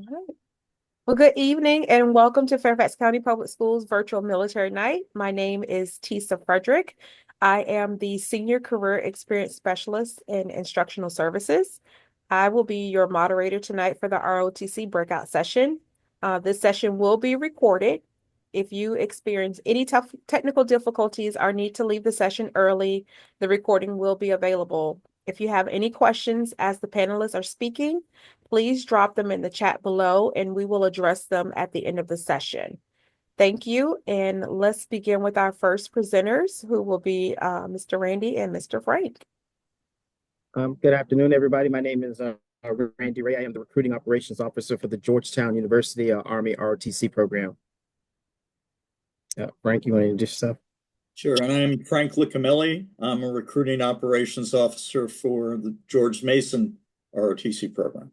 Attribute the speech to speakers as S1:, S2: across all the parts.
S1: All right. Well, good evening and welcome to Fairfax County Public Schools Virtual Military Night. My name is Tisa Frederick. I am the Senior Career Experience Specialist in Instructional Services. I will be your moderator tonight for the ROTC breakout session. This session will be recorded. If you experience any tough technical difficulties or need to leave the session early, the recording will be available. If you have any questions as the panelists are speaking, please drop them in the chat below and we will address them at the end of the session. Thank you. And let's begin with our first presenters, who will be Mr. Randy and Mr. Frank.
S2: Good afternoon, everybody. My name is Randy Ray. I am the Recruiting Operations Officer for the Georgetown University Army ROTC program. Frank, you want to introduce yourself?
S3: Sure, and I'm Frank Liccamelli. I'm a Recruiting Operations Officer for the George Mason ROTC program.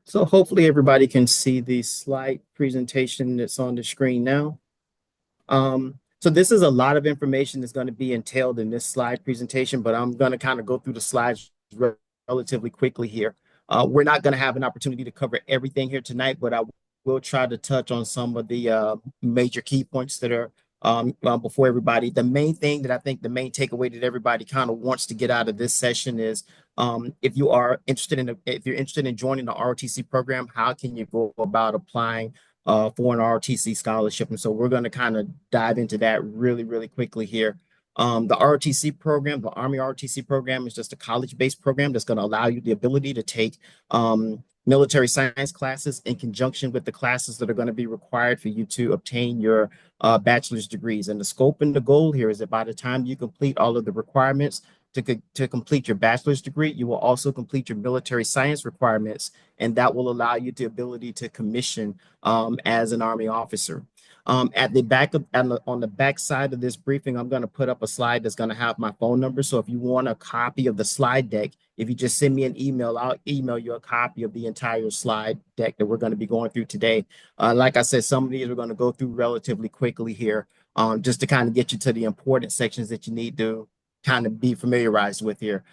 S2: So hopefully everybody can see the slide presentation that's on the screen now. So this is a lot of information that's going to be entailed in this slide presentation, but I'm going to kind of go through the slides relatively quickly here. We're not going to have an opportunity to cover everything here tonight, but I will try to touch on some of the major key points that are before everybody. The main thing that I think the main takeaway that everybody kind of wants to get out of this session is if you're interested in joining the ROTC program, how can you go about applying for an ROTC scholarship? And so we're going to kind of dive into that really, really quickly here. The ROTC program, the Army ROTC program, is just a college-based program that's going to allow you the ability to take military science classes in conjunction with the classes that are going to be required for you to obtain your bachelor's degrees. And the scope and the goal here is that by the time you complete all of the requirements to complete your bachelor's degree, you will also complete your military science requirements, and that will allow you the ability to commission as an Army officer. At the back of on the back side of this briefing, I'm going to put up a slide that's going to have my phone number. So if you want a copy of the slide deck, if you just send me an email, I'll email you a copy of the entire slide deck that we're going to be going through today. Like I said, some of these we're going to go through relatively quickly here, just to kind of get you to the important sections that you need to kind of be familiarized with here.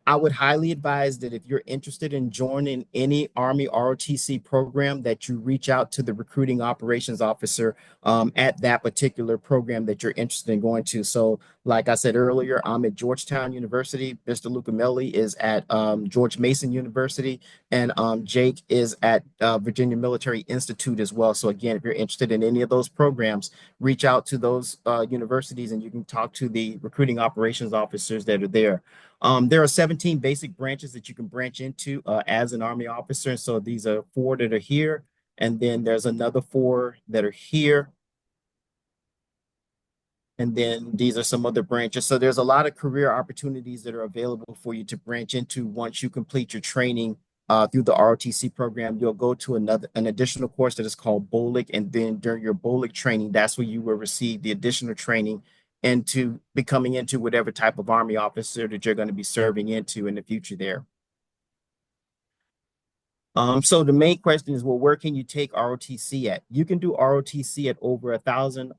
S2: I would highly advise that if you're interested in joining any Army ROTC program, that you reach out to the recruiting operations officer at that particular program that you're interested in going to. So like I said earlier, I'm at Georgetown University. Mr. Liccamelli is at George Mason University, and Jake is at Virginia Military Institute as well. So again, if you're interested in any of those programs, reach out to those universities and you can talk to the recruiting operations officers that are there. There are 17 basic branches that you can branch into as an Army officer. So these are 4 that are here, and then there's another 4 that are here. And then these are some other branches. So there's a lot of career opportunities that are available for you to branch into once you complete your training through the ROTC program. You'll go to an additional course that is called BOLIC, and then during your BOLIC training, that's where you will receive the additional training into becoming into whatever type of Army officer that you're going to be serving into in the future there. So the main question is, well, where can you take ROTC at? You can do ROTC at over 1,000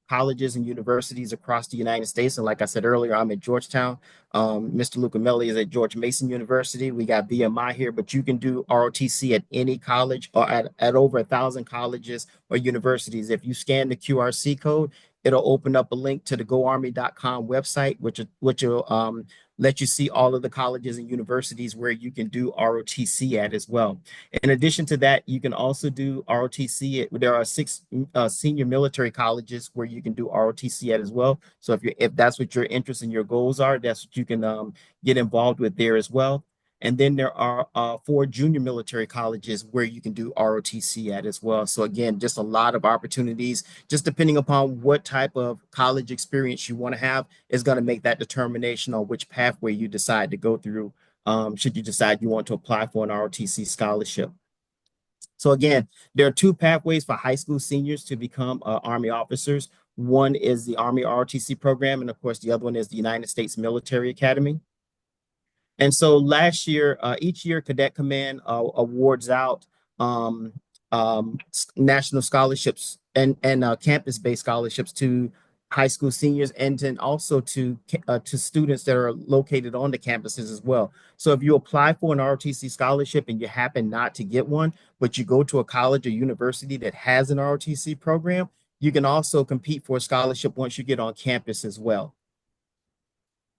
S2: colleges and universities across the United States. And like I said earlier, I'm at Georgetown. Mr. Liccamelli is at George Mason University. We got VMI here, but you can do ROTC at any college or at over 1,000 colleges or universities. If you scan the QRC code, it'll open up a link to the goarmy.com website, which will let you see all of the colleges and universities where you can do ROTC at as well. In addition to that, you can also do ROTC. There are 6 senior military colleges where you can do ROTC at as well. So if that's what your interests and your goals are, that's what you can get involved with there as well. And then there are 4 junior military colleges where you can do ROTC at as well. So again, just a lot of opportunities, just depending upon what type of college experience you want to have is going to make that determination on which pathway you decide to go through, should you decide you want to apply for an ROTC scholarship. So again, there are 2 pathways for high school seniors to become Army officers. One is the Army ROTC program, and of course, the other one is the United States Military Academy. And so last year, each year, Cadet Command awards out national scholarships and campus-based scholarships to high school seniors, and then also to students that are located on the campuses as well. So if you apply for an ROTC scholarship and you happen not to get one, but you go to a college or university that has an ROTC program, you can also compete for a scholarship once you get on campus as well.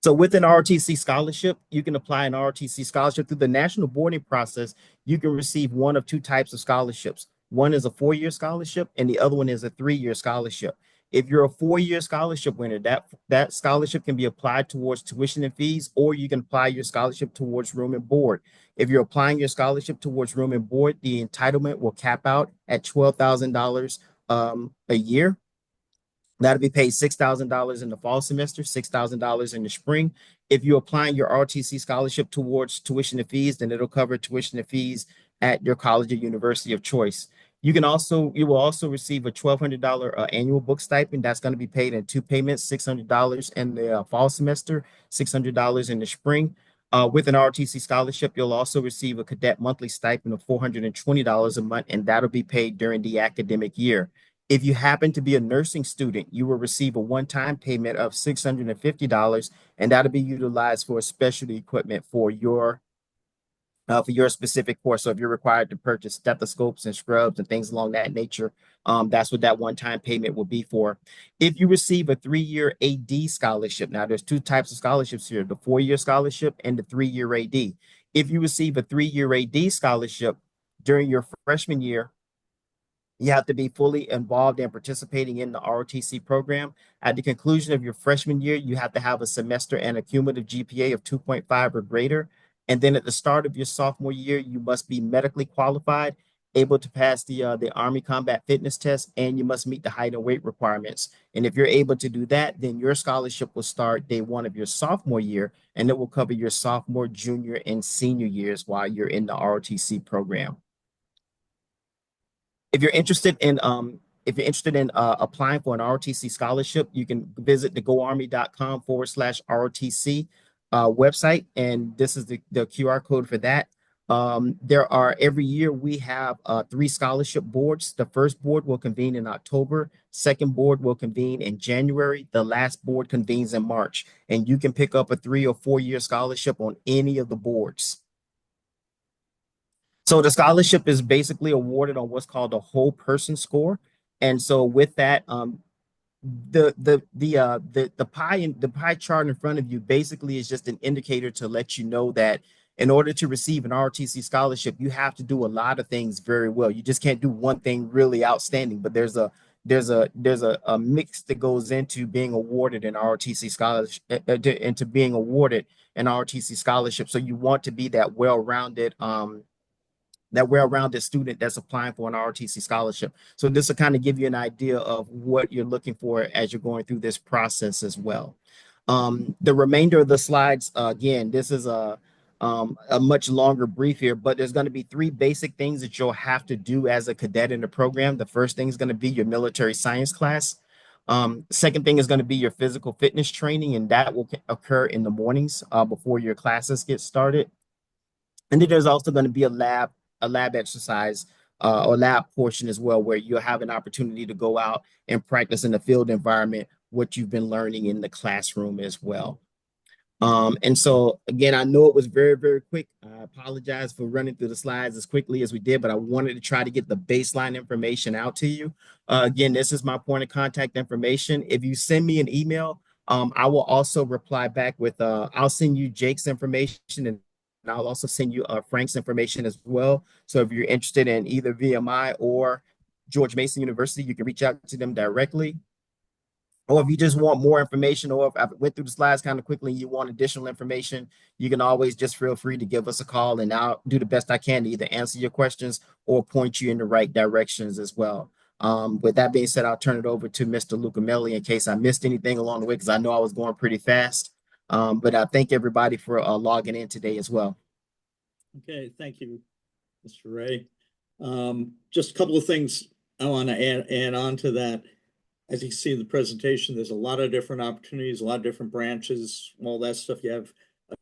S2: So with an ROTC scholarship, you can apply an ROTC scholarship through the national boarding process. You can receive one of two types of scholarships. One is a 4-year scholarship, and the other one is a 3-year scholarship. If you're a 4-year scholarship winner, that scholarship can be applied towards tuition and fees, or you can apply your scholarship towards room and board. If you're applying your scholarship towards room and board, the entitlement will cap out at $12,000 a year. That'll be paid $6,000 in the fall semester, $6,000 in the spring. If you're applying your ROTC scholarship towards tuition and fees, then it'll cover tuition and fees at your college or university of choice. You will also receive a $1,200 annual book stipend. That's going to be paid in two payments, $600 in the fall semester, $600 in the spring. With an ROTC scholarship, you'll also receive a cadet monthly stipend of $420 a month, and that'll be paid during the academic year. If you happen to be a nursing student, you will receive a one-time payment of $650, and that'll be utilized for specialty equipment for your specific course. So if you're required to purchase stethoscopes and scrubs and things along that nature, that's what that one-time payment will be for. If you receive a 3-year AD scholarship, now there's two types of scholarships here, the 4-year scholarship and the 3-year AD. If you receive a 3-year AD scholarship during your freshman year, you have to be fully involved in participating in the ROTC program. At the conclusion of your freshman year, you have to have a semester and a cumulative GPA of 2.5 or greater. And then at the start of your sophomore year, you must be medically qualified, able to pass the Army Combat Fitness Test, and you must meet the height and weight requirements. And if you're able to do that, then your scholarship will start day one of your sophomore year, and it will cover your sophomore, junior, and senior years while you're in the ROTC program. If you're interested in applying for an ROTC scholarship, you can visit the goarmy.com/ROTC website, and this is the QR code for that. Every year we have 3 scholarship boards. The first board will convene in October, second board will convene in January, the last board convenes in March, and you can pick up a 3 or 4-year scholarship on any of the boards. So the scholarship is basically awarded on what's called a whole person score. And so with that, the pie chart in front of you basically is just an indicator to let you know that in order to receive an ROTC scholarship, you have to do a lot of things very well. You just can't do one thing really outstanding, but there's a mix that goes into being awarded an ROTC scholarship, into being awarded an ROTC scholarship. So you want to be that well-rounded student that's applying for an ROTC scholarship. So this will kind of give you an idea of what you're looking for as you're going through this process as well. The remainder of the slides, again, this is a much longer brief here, but there's going to be 3 basic things that you'll have to do as a cadet in the program. The first thing is going to be your military science class. Second thing is going to be your physical fitness training, and that will occur in the mornings before your classes get started. And then there's also going to be a lab exercise or lab portion as well, where you'll have an opportunity to go out and practice in the field environment what you've been learning in the classroom as well. And so again, I know it was very, very quick. I apologize for running through the slides as quickly as we did, but I wanted to try to get the baseline information out to you. Again, this is my point of contact information. If you send me an email, I will also reply back with, I'll send you Jake's information, and I'll also send you Frank's information as well. So if you're interested in either VMI or George Mason University, you can reach out to them directly. Or if you just want more information, or if I went through the slides kind of quickly and you want additional information, you can always just feel free to give us a call, and I'll do the best I can to either answer your questions or point you in the right directions as well. With that being said, I'll turn it over to Mr. Lucamelli in case I missed anything along the way, because I know I was going pretty fast. But I thank everybody for logging in today as well.
S3: Okay, thank you, Mr. Ray. Just a couple of things I want to add on to that. As you can see in the presentation, there's a lot of different opportunities, a lot of different branches, all that stuff you have a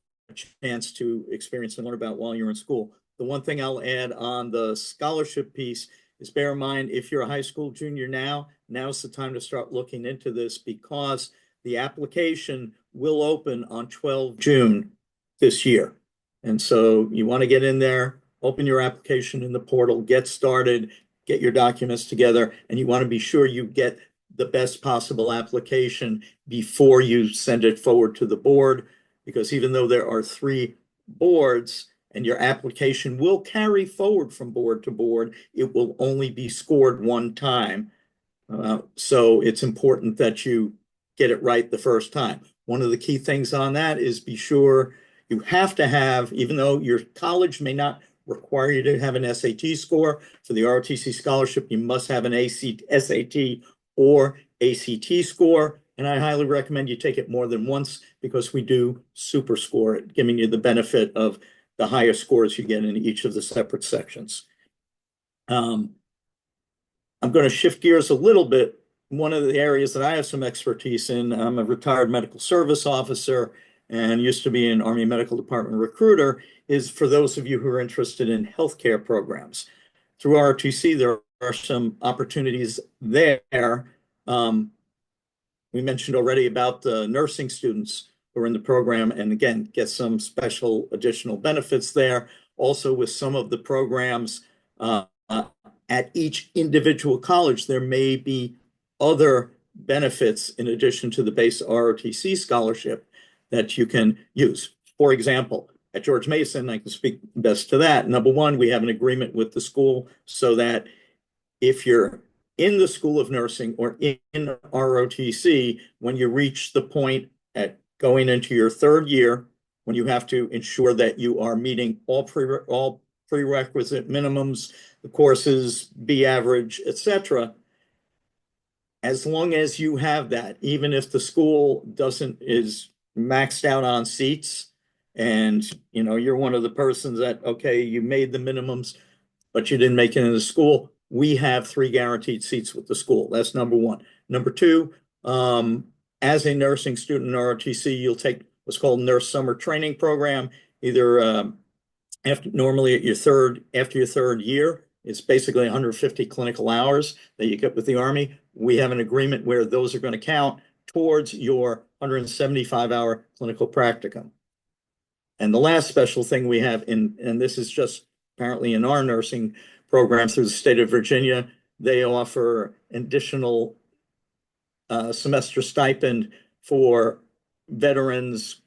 S3: chance to experience and learn about while you're in school. The one thing I'll add on the scholarship piece is bear in mind, if you're a high school junior now, now's the time to start looking into this because the application will open on 12 June this year. And so you want to get in there, open your application in the portal, get started, get your documents together, and you want to be sure you get the best possible application before you send it forward to the board, because even though there are 3 boards and your application will carry forward from board to board, it will only be scored one time. So it's important that you get it right the first time. One of the key things on that is be sure you have to have, even though your college may not require you to have an SAT score, for the ROTC scholarship, you must have an SAT or ACT score. And I highly recommend you take it more than once because we do super score it, giving you the benefit of the higher scores you get in each of the separate sections. I'm going to shift gears a little bit. One of the areas that I have some expertise in, I'm a retired medical service officer and used to be an Army Medical Department recruiter, is for those of you who are interested in healthcare programs. Through ROTC, there are some opportunities there. We mentioned already about the nursing students who are in the program, and again, get some special additional benefits there. Also, with some of the programs at each individual college, there may be other benefits in addition to the base ROTC scholarship that you can use. For example, at George Mason, I can speak best to that. Number one, we have an agreement with the school so that if you're in the School of Nursing or in ROTC, when you reach the point at going into your 3rd year, when you have to ensure that you are meeting all prerequisite minimums, the courses, B average, etc. As long as you have that, even if the school is maxed out on seats, and you're one of the persons that, okay, you made the minimums, but you didn't make it in the school, we have 3 guaranteed seats with the school. That's number one. Number two, as a nursing student in ROTC, you'll take what's called Nurse Summer Training Program, either normally after your 3rd year. It's basically 150 clinical hours that you get with the Army. We have an agreement where those are going to count towards your 175-hour clinical practicum. And the last special thing we have, and this is just apparently in our nursing program through the state of Virginia, they offer additional semester stipend for veterans,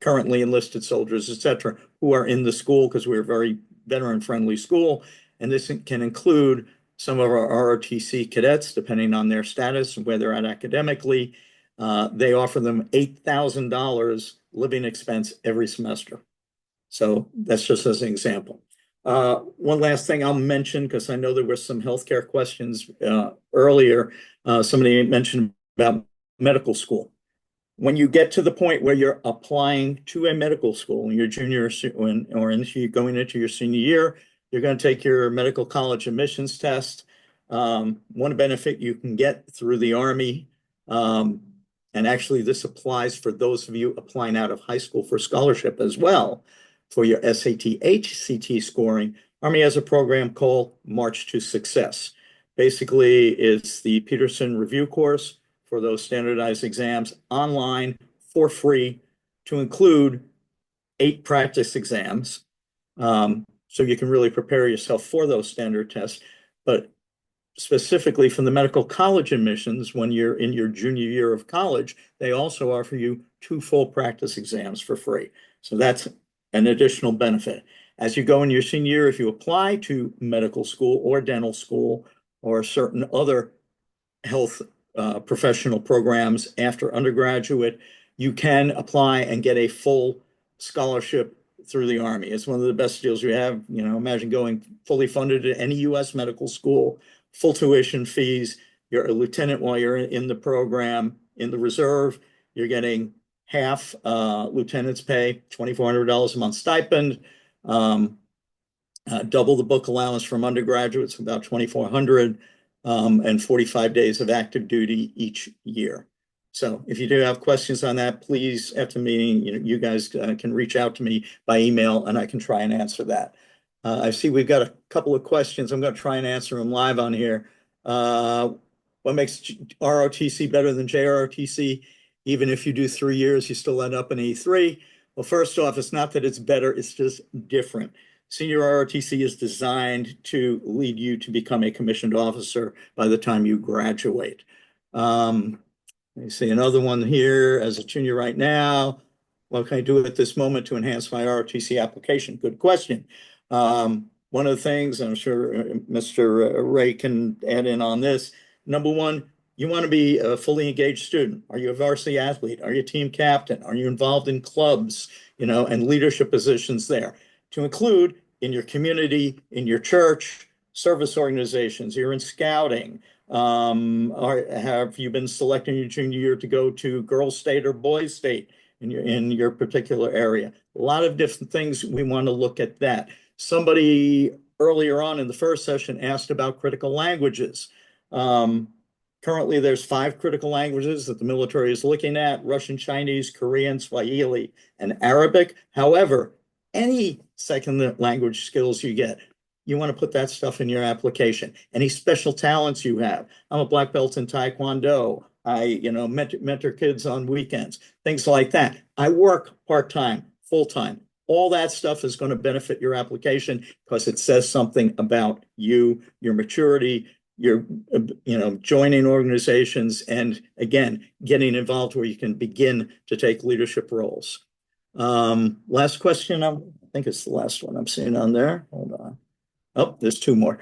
S3: currently enlisted soldiers, etc., who are in the school, because we're a very veteran-friendly school. And this can include some of our ROTC cadets, depending on their status and where they're at academically. They offer them $8,000 living expense every semester. So that's just as an example. One last thing I'll mention, because I know there were some healthcare questions earlier. Somebody mentioned about medical school. When you get to the point where you're applying to a medical school in your junior or going into your senior year, you're going to take your medical college admissions test. One benefit you can get through the Army, and actually this applies for those of you applying out of high school for scholarship as well, for your SAT, HCT scoring. Army has a program called March to Success. Basically, it's the Peterson Review Course for those standardized exams online for free, to include 8 practice exams. So you can really prepare yourself for those standard tests. But specifically from the medical college admissions, when you're in your junior year of college, they also offer you 2 full practice exams for free. So that's an additional benefit. As you go in your senior year, if you apply to medical school or dental school or certain other health professional programs after undergraduate, you can apply and get a full scholarship through the Army. It's one of the best deals we have. Imagine going fully funded at any U.S. medical school, full tuition fees. You're a lieutenant while you're in the program. In the reserve, you're getting half lieutenant's pay, $2,400 a month stipend, double the book allowance from undergraduates, about $2,400, and 45 days of active duty each year. So if you do have questions on that, please, after the meeting, you guys can reach out to me by email and I can try and answer that. I see we've got a couple of questions. I'm going to try and answer them live on here. what makes ROTC better than JROTC? Even if you do 3 years, you still end up in E3. Well, first off, it's not that it's better, it's just different. Senior ROTC is designed to lead you to become a commissioned officer by the time you graduate. Let me see another one here. As a junior right now, what can I do at this moment to enhance my ROTC application? Good question. One of the things, I'm sure Mr. Ray can add in on this. Number one, you want to be a fully engaged student. Are you a varsity athlete? Are you a team captain? Are you involved in clubs, and leadership positions there? To include in your community, in your church, service organizations, you're in scouting. Have you been selected in your junior year to go to girls' state or boys' state in your particular area? A lot of different things. We want to look at that. Somebody earlier on in the first session asked about critical languages. Currently, there's 5 critical languages that the military is looking at: Russian, Chinese, Korean, Swahili, and Arabic. However, any second language skills you get, you want to put that stuff in your application. Any special talents you have. I'm a black belt in Taekwondo. I, mentor kids on weekends, things like that. I work part-time, full-time. All that stuff is going to benefit your application because it says something about you, your maturity, your, joining organizations, and again, getting involved where you can begin to take leadership roles. Last question. I think it's the last one I'm seeing on there. Hold on. Oh, there's 2 more.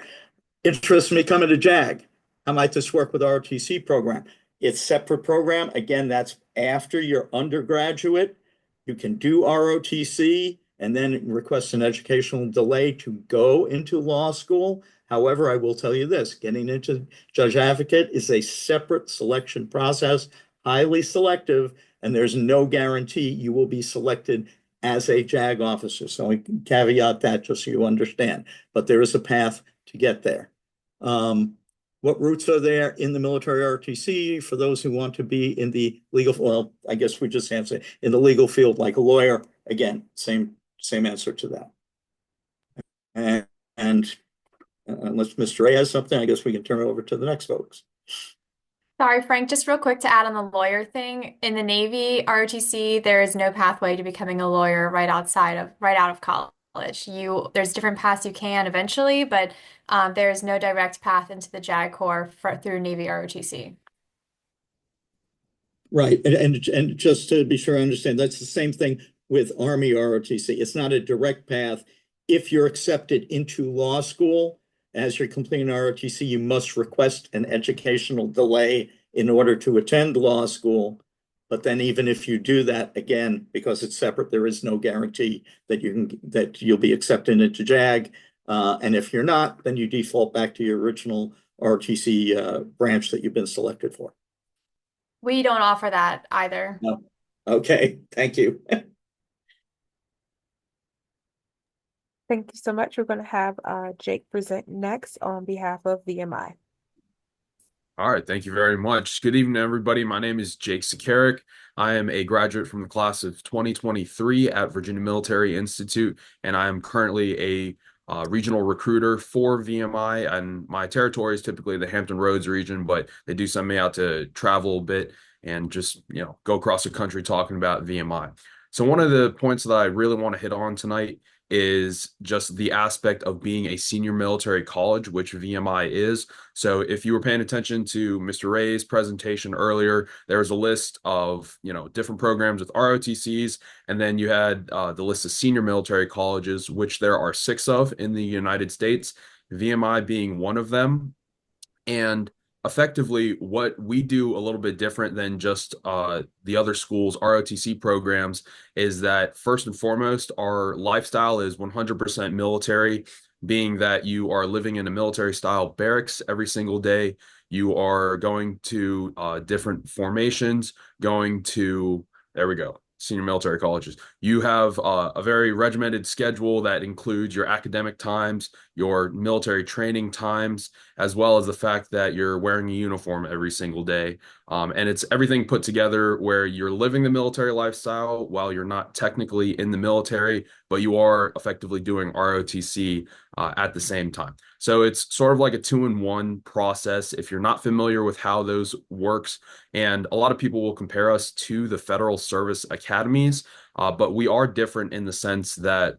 S3: Interest in becoming a JAG. How might this work with ROTC program? It's separate program. Again, that's after your undergraduate. You can do ROTC and then request an educational delay to go into law school. However, I will tell you this, getting into judge advocate is a separate selection process, highly selective, and there's no guarantee you will be selected as a JAG officer. So I caveat that just so you understand, but there is a path to get there. What routes are there in the military ROTC for those who want to be in the legal, well, I guess we just have to say in the legal field, like a lawyer? Again, same answer to that. And unless Mr. Ray has something, I guess we can turn it over to the next folks.
S4: Sorry, Frank, just real quick to add on the lawyer thing. In the Navy, ROTC, there is no pathway to becoming a lawyer right out of college. There's different paths you can eventually, but there is no direct path into the JAG Corps through Navy ROTC.
S3: Right, and just to be sure I understand, that's the same thing with Army ROTC. It's not a direct path. If you're accepted into law school, as you're completing ROTC, you must request an educational delay in order to attend law school. But then even if you do that, again, because it's separate, there is no guarantee that you'll be accepted into JAG. And if you're not, then you default back to your original ROTC branch that you've been selected for.
S4: We don't offer that either.
S3: No. Okay, thank you.
S1: Thank you so much. We're going to have Jake present next on behalf of VMI.
S5: All right, thank you very much. Good evening, everybody. My name is Jake Sakarik. I am a graduate from the class of 2023 at Virginia Military Institute, and I am currently a regional recruiter for VMI, and my territory is typically the Hampton Roads region, but they do send me out to travel a bit and just, go across the country talking about VMI. So one of the points that I really want to hit on tonight is just the aspect of being a senior military college, which VMI is. So if you were paying attention to Mr. Ray's presentation earlier, there was a list of, different programs with ROTCs, and then you had the list of senior military colleges, which there are 6 of in the United States, VMI being one of them. And effectively, what we do a little bit different than just the other schools' ROTC programs is that first and foremost, our lifestyle is 100% military, being that you are living in a military style barracks every single day. You are going to different formations, there we go, senior military colleges. You have a very regimented schedule that includes your academic times, your military training times, as well as the fact that you're wearing a uniform every single day. And it's everything put together where you're living the military lifestyle while you're not technically in the military, but you are effectively doing ROTC at the same time. So it's sort of like a two-in-one process if you're not familiar with how those works. And a lot of people will compare us to the Federal Service Academies, but we are different in the sense that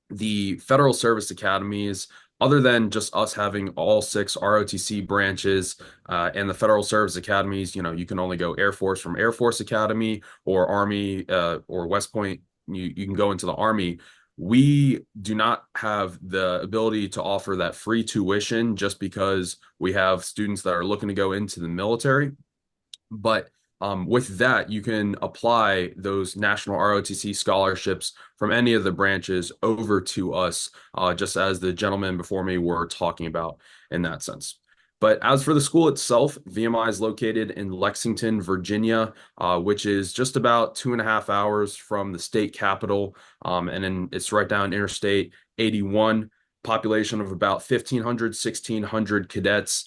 S5: the Federal Service Academies, other than just us having all 6 ROTC branches, and the Federal Service Academies, you can only go Air Force from Air Force Academy or Army, or West Point, you can go into the Army. We do not have the ability to offer that free tuition just because we have students that are looking to go into the military. But with that, you can apply those national ROTC scholarships from any of the branches over to us, just as the gentlemen before me were talking about in that sense. But as for the school itself, VMI is located in Lexington, Virginia, which is just about 2.5 hours from the state capital. And then it's right down Interstate 81, population of about 1,500, 1,600 cadets.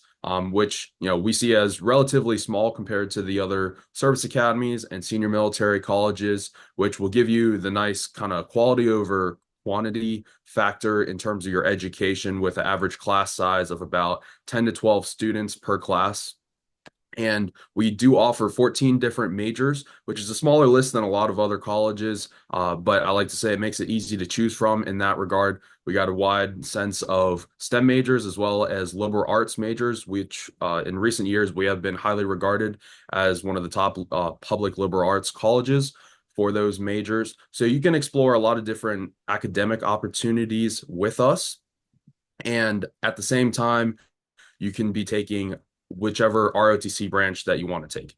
S5: Which we see as relatively small compared to the other service academies and senior military colleges, which will give you the nice kind of quality over quantity factor in terms of your education, with an average class size of about 10 to 12 students per class. And we do offer 14 different majors, which is a smaller list than a lot of other colleges. But I like to say it makes it easy to choose from in that regard. We got a wide sense of STEM majors as well as liberal arts majors, which in recent years we have been highly regarded as one of the top public liberal arts colleges for those majors. So you can explore a lot of different academic opportunities with us. And at the same time, you can be taking whichever ROTC branch that you want to take.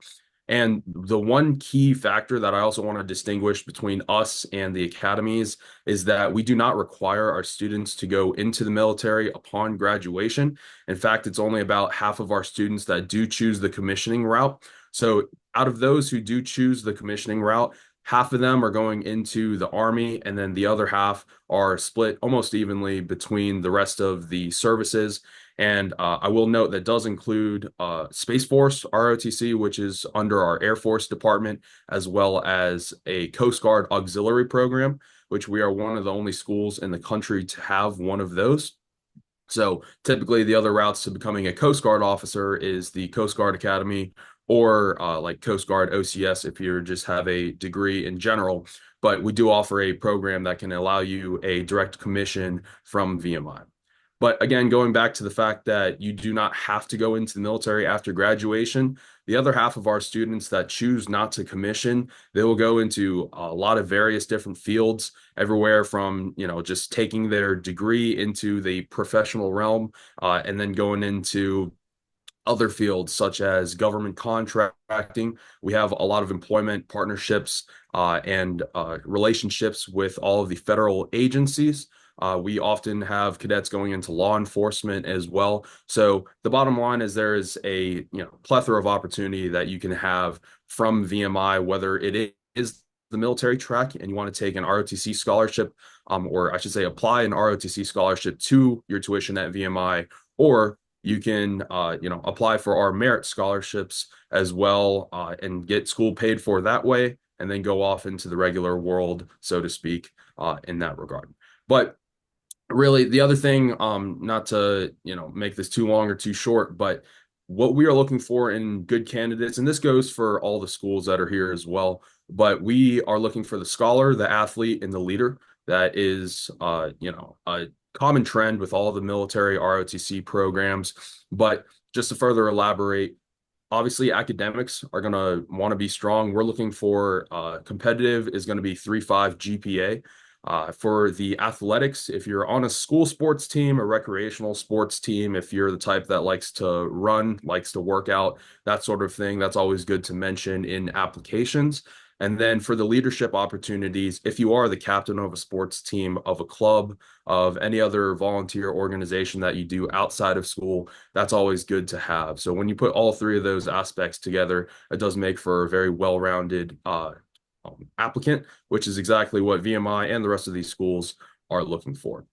S5: And the one key factor that I also want to distinguish between us and the academies is that we do not require our students to go into the military upon graduation. In fact, it's only about half of our students that do choose the commissioning route. So out of those who do choose the commissioning route, half of them are going into the Army, and then the other half are split almost evenly between the rest of the services. And I will note that does include Space Force ROTC, which is under our Air Force Department, as well as a Coast Guard auxiliary program, which we are one of the only schools in the country to have one of those. So typically the other routes to becoming a Coast Guard officer is the Coast Guard Academy, or like Coast Guard OCS if you just have a degree in general. But we do offer a program that can allow you a direct commission from VMI. But again, going back to the fact that you do not have to go into the military after graduation, the other half of our students that choose not to commission, they will go into a lot of various different fields, everywhere from, just taking their degree into the professional realm, and then going into other fields such as government contracting. We have a lot of employment partnerships and relationships with all of the federal agencies. We often have cadets going into law enforcement as well. So the bottom line is there is a plethora of opportunity that you can have from VMI, whether it is the military track and you want to take an ROTC scholarship, or I should say apply an ROTC scholarship to your tuition at VMI, or you can apply for our merit scholarships as well, and get school paid for that way, and then go off into the regular world, so to speak, in that regard. But really, the other thing, not to make this too long or too short, but what we are looking for in good candidates, and this goes for all the schools that are here as well, but we are looking for the scholar, the athlete, and the leader. That is, a common trend with all the military ROTC programs. But just to further elaborate, obviously academics are going to want to be strong. We're looking for competitive is going to be 3.5 GPA. For the athletics, if you're on a school sports team, a recreational sports team, if you're the type that likes to run, likes to work out, that sort of thing, that's always good to mention in applications. And then for the leadership opportunities, if you are the captain of a sports team, of a club, of any other volunteer organization that you do outside of school, that's always good to have. So when you put all three of those aspects together, it does make for a very well-rounded applicant, which is exactly what VMI and the rest of these schools are looking for.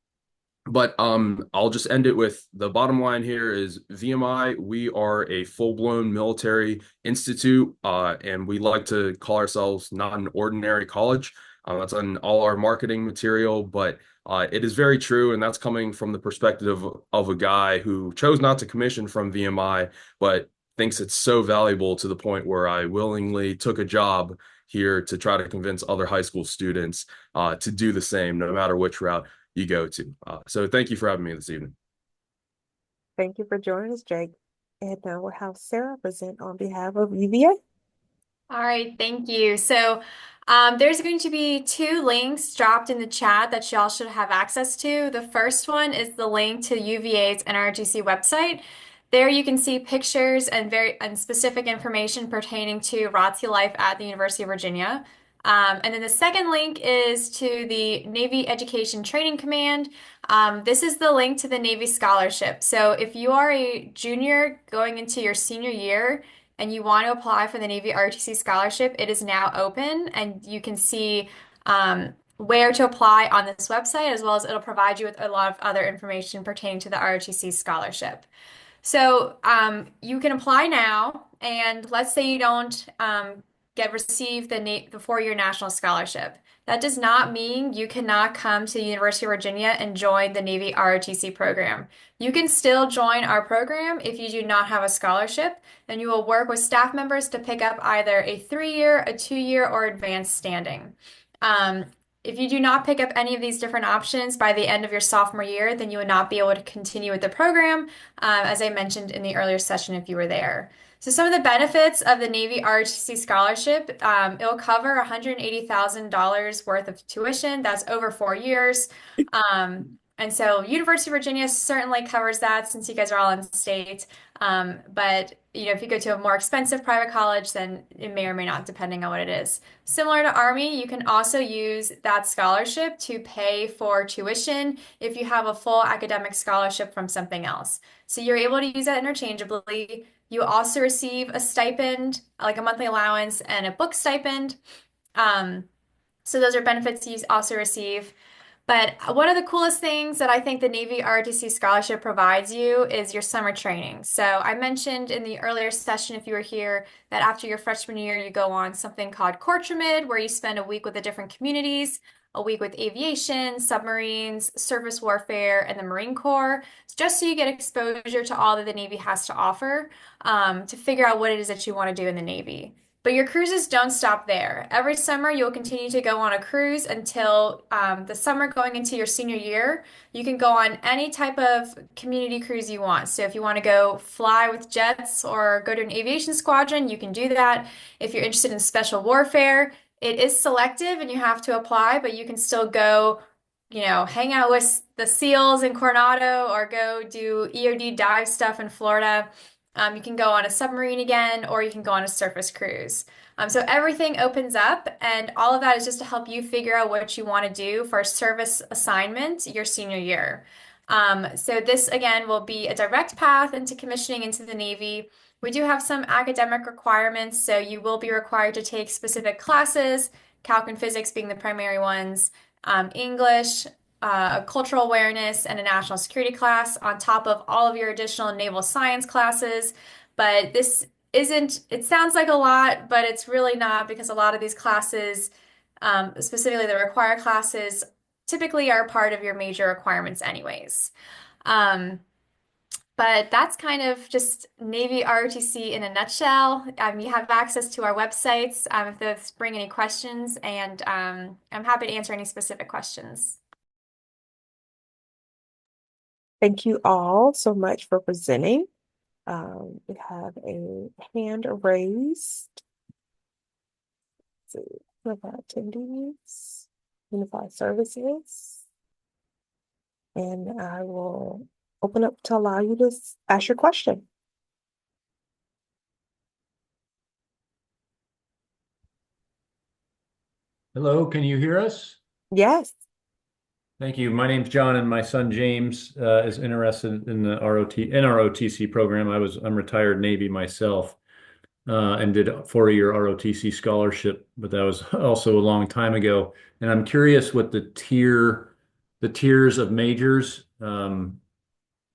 S5: But I'll just end it with the bottom line here is VMI, we are a full-blown military institute, and we like to call ourselves not an ordinary college. That's on all our marketing material, but it is very true, and that's coming from the perspective of a guy who chose not to commission from VMI, but thinks it's so valuable to the point where I willingly took a job here to try to convince other high school students to do the same, no matter which route you go to. So thank you for having me this evening.
S1: Thank you for joining us, Jake. And now we'll have Sarah present on behalf of UVA.
S4: All right, thank you. So there's going to be two links dropped in the chat that y'all should have access to. The first one is the link to UVA's NRGC website. There you can see pictures and specific information pertaining to ROTC life at the University of Virginia. And then the second link is to the Navy Education Training Command. This is the link to the Navy Scholarship. So if you are a junior going into your senior year, and you want to apply for the Navy ROTC scholarship, it is now open, and you can see where to apply on this website, as well as it'll provide you with a lot of other information pertaining to the ROTC scholarship. So you can apply now, and let's say you don't receive the 4-year national scholarship. That does not mean you cannot come to the University of Virginia and join the Navy ROTC program. You can still join our program if you do not have a scholarship, and you will work with staff members to pick up either a 3-year, a 2-year, or advanced standing. If you do not pick up any of these different options by the end of your sophomore year, then you would not be able to continue with the program, as I mentioned in the earlier session if you were there. So some of the benefits of the Navy ROTC scholarship, it will cover $180,000 worth of tuition. That's over 4 years. And so University of Virginia certainly covers that since you guys are all in state. But if you go to a more expensive private college, then it may or may not, depending on what it is. Similar to Army, you can also use that scholarship to pay for tuition if you have a full academic scholarship from something else. So you're able to use that interchangeably. You also receive a stipend, like a monthly allowance and a book stipend. So those are benefits you also receive. But one of the coolest things that I think the Navy ROTC scholarship provides you is your summer training. So I mentioned in the earlier session, if you were here, that after your freshman year, you go on something called Courtramid, where you spend a week with the different communities, a week with aviation, submarines, surface warfare, and the Marine Corps, just so you get exposure to all that the Navy has to offer, to figure out what it is that you want to do in the Navy. But your cruises don't stop there. Every summer, you'll continue to go on a cruise until the summer going into your senior year. You can go on any type of community cruise you want. So if you want to go fly with jets or go to an aviation squadron, you can do that. If you're interested in special warfare, it is selective and you have to apply, but you can still go, hang out with the SEALs in Coronado or go do EOD dive stuff in Florida. You can go on a submarine again, or you can go on a surface cruise. So everything opens up, and all of that is just to help you figure out what you want to do for a service assignment your senior year. So this, again, will be a direct path into commissioning into the Navy. We do have some academic requirements, so you will be required to take specific classes, calc and physics being the primary ones, English, a cultural awareness, and a national security class on top of all of your additional naval science classes. But this isn't, it sounds like a lot, but it's really not, because a lot of these classes, specifically the required classes, typically are part of your major requirements anyways. But that's kind of just Navy ROTC in a nutshell. You have access to our websites if those bring any questions, and I'm happy to answer any specific questions.
S1: Thank you all so much for presenting. We have a hand raised. Let's see, one of our attendees, Unified Services. And I will open up to allow you to ask your question.
S6: Hello, can you hear us?
S1: Yes.
S6: Thank you. My name's John, and my son James is interested in the ROTC program. I'm retired Navy myself, and did a 4-year ROTC scholarship, but that was also a long time ago. And I'm curious what the tier the tiers of majors.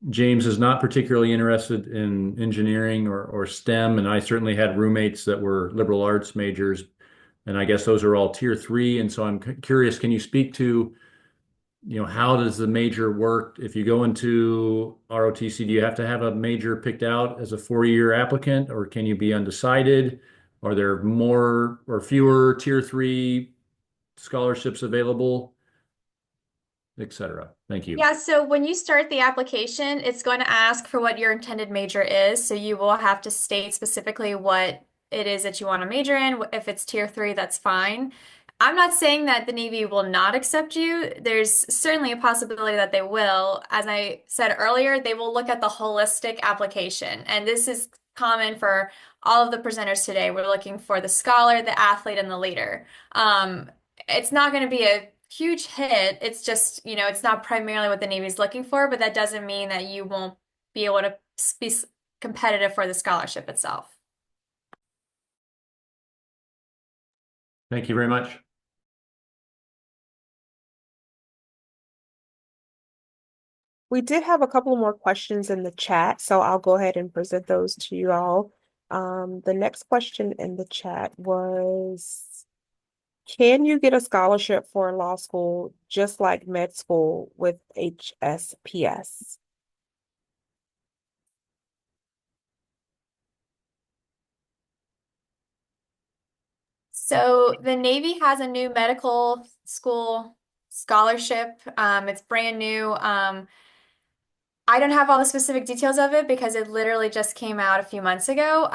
S6: James is not particularly interested in engineering or STEM, and I certainly had roommates that were liberal arts majors, and I guess those are all tier 3. And so I'm curious, can you speak to, how does the major work? If you go into ROTC, do you have to have a major picked out as a 4-year applicant, or can you be undecided? Are there more or fewer tier 3 scholarships available, etc.? Thank you.
S4: Yeah, so when you start the application, it's going to ask for what your intended major is. So you will have to state specifically what it is that you want to major in. If it's tier 3, that's fine. I'm not saying that the Navy will not accept you. There's certainly a possibility that they will. As I said earlier, they will look at the holistic application. And this is common for all of the presenters today. We're looking for the scholar, the athlete, and the leader. It's not going to be a huge hit. It's just, it's not primarily what the Navy's looking for, but that doesn't mean that you won't be able to be competitive for the scholarship itself.
S6: Thank you very much.
S1: We did have a couple more questions in the chat, so I'll go ahead and present those to you all. The next question in the chat was, can you get a scholarship for law school just like med school with HSPS?
S4: So the Navy has a new medical school scholarship. It's brand new. I don't have all the specific details of it because it literally just came out a few months ago.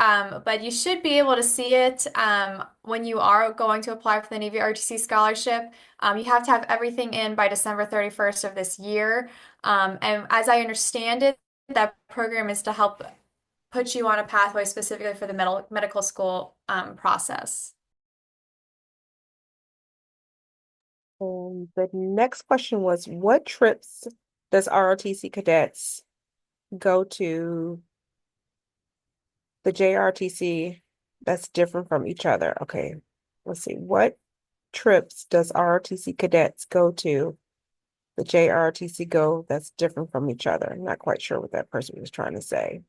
S4: But you should be able to see it when you are going to apply for the Navy ROTC scholarship. You have to have everything in by December 31st of this year. And as I understand it, that program is to help put you on a pathway specifically for the medical school process.
S1: The next question was, what trips does ROTC cadets go to the JRTC that's different from each other? Okay, let's see. What trips does ROTC cadets go to the JRTC go that's different from each other? I'm not quite sure what that person was trying to say.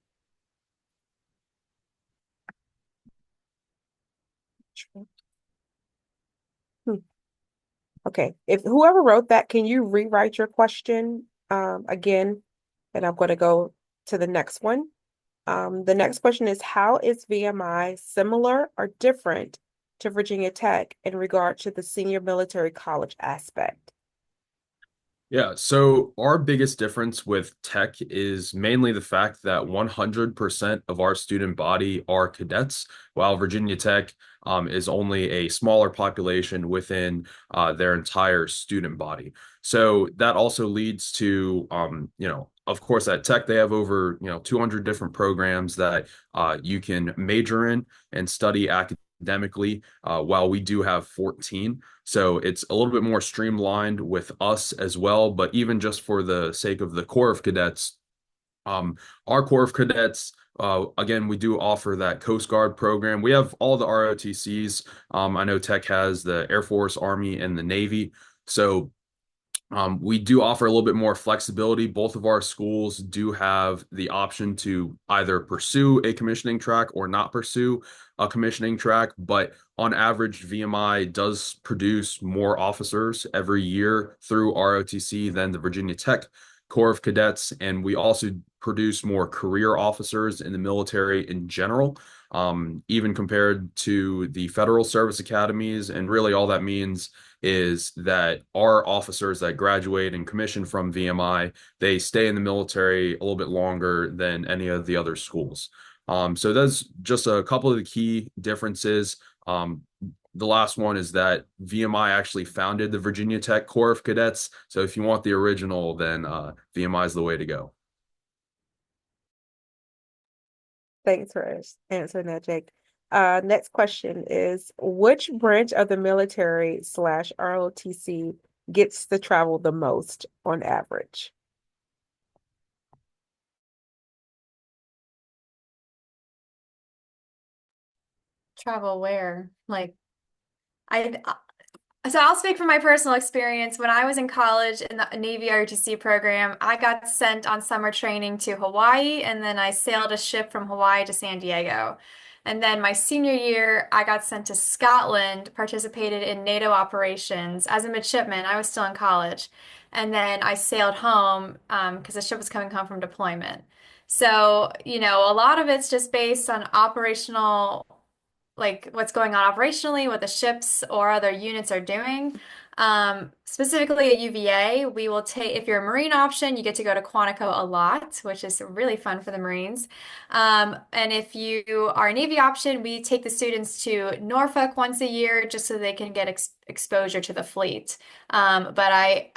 S1: Okay, if whoever wrote that, can you rewrite your question again? And I'm going to go to the next one. The next question is, how is VMI similar or different to Virginia Tech in regard to the senior military college aspect?
S5: Yeah, so our biggest difference with tech is mainly the fact that 100% of our student body are cadets, while Virginia Tech is only a smaller population within their entire student body. So that also leads to, of course, at Tech, they have over, 200 different programs that you can major in and study academically, while we do have 14. So it's a little bit more streamlined with us as well. But even just for the sake of the Corps of Cadets, our Corps of Cadets, again, we do offer that Coast Guard program. We have all the ROTCs. I know Tech has the Air Force, Army, and the Navy. So we do offer a little bit more flexibility. Both of our schools do have the option to either pursue a commissioning track or not pursue a commissioning track. But on average, VMI does produce more officers every year through ROTC than the Virginia Tech Corps of Cadets. And we also produce more career officers in the military in general, even compared to the federal service academies. And really all that means is that our officers that graduate and commission from VMI, they stay in the military a little bit longer than any of the other schools. So that's just a couple of the key differences. The last one is that VMI actually founded the Virginia Tech Corps of Cadets. So if you want the original, then VMI is the way to go.
S1: Thanks for answering that, Jake. Next question is, which branch of the military / ROTC gets to travel the most on average?
S4: Travel where? Like, I So I'll speak from my personal experience. When I was in college in the Navy ROTC program, I got sent on summer training to Hawaii, and then I sailed a ship from Hawaii to San Diego. And then my senior year, I got sent to Scotland, participated in NATO operations as a midshipman. I was still in college. And then I sailed home because the ship was coming home from deployment. So, a lot of it's just based on operational like what's going on operationally, what the ships or other units are doing. Specifically at UVA, we will take, if you're a Marine option, you get to go to Quantico a lot, which is really fun for the Marines. And if you are a Navy option, we take the students to Norfolk once a year just so they can get exposure to the fleet. But I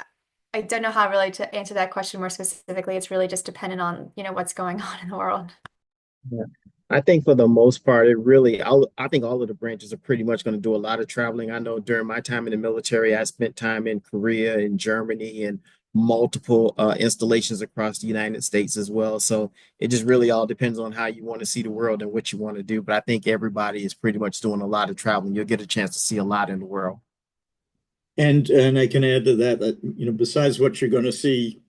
S4: don't know how really to answer that question more specifically. It's really just dependent on, what's going on in the world.
S2: Yeah. I think for the most part, I think all of the branches are pretty much going to do a lot of traveling. I know during my time in the military, I spent time in Korea and Germany and multiple installations across the United States as well. So it just really all depends on how you want to see the world and what you want to do. But I think everybody is pretty much doing a lot of traveling. You'll get a chance to see a lot in the world.
S3: And I can add to that besides what you're going to see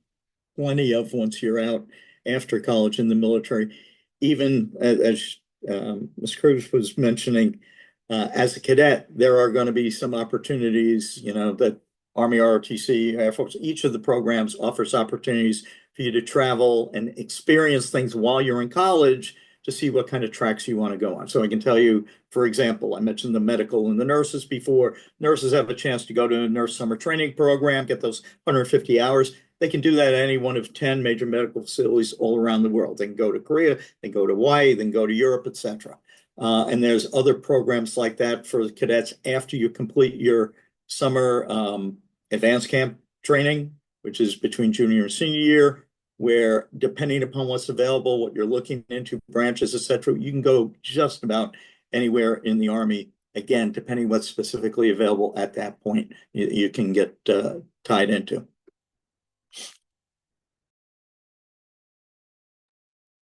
S3: plenty of once you're out after college in the military, even as Ms. Cruz was mentioning, as a cadet, there are going to be some opportunities, that Army ROTC, Air Force, each of the programs offers opportunities for you to travel and experience things while you're in college to see what kind of tracks you want to go on. So I can tell you, for example, I mentioned the medical and the nurses before. Nurses have a chance to go to a nurse summer training program, get those 150 hours. They can do that at any one of 10 major medical facilities all around the world. They can go to Korea, they can go to Hawaii, they can go to Europe, etc. And there's other programs like that for the cadets after you complete your summer advanced camp training, which is between junior and senior year, where depending upon what's available, what you're looking into, branches, etc., you can go just about anywhere in the Army. Again, depending what's specifically available at that point, you can get tied into.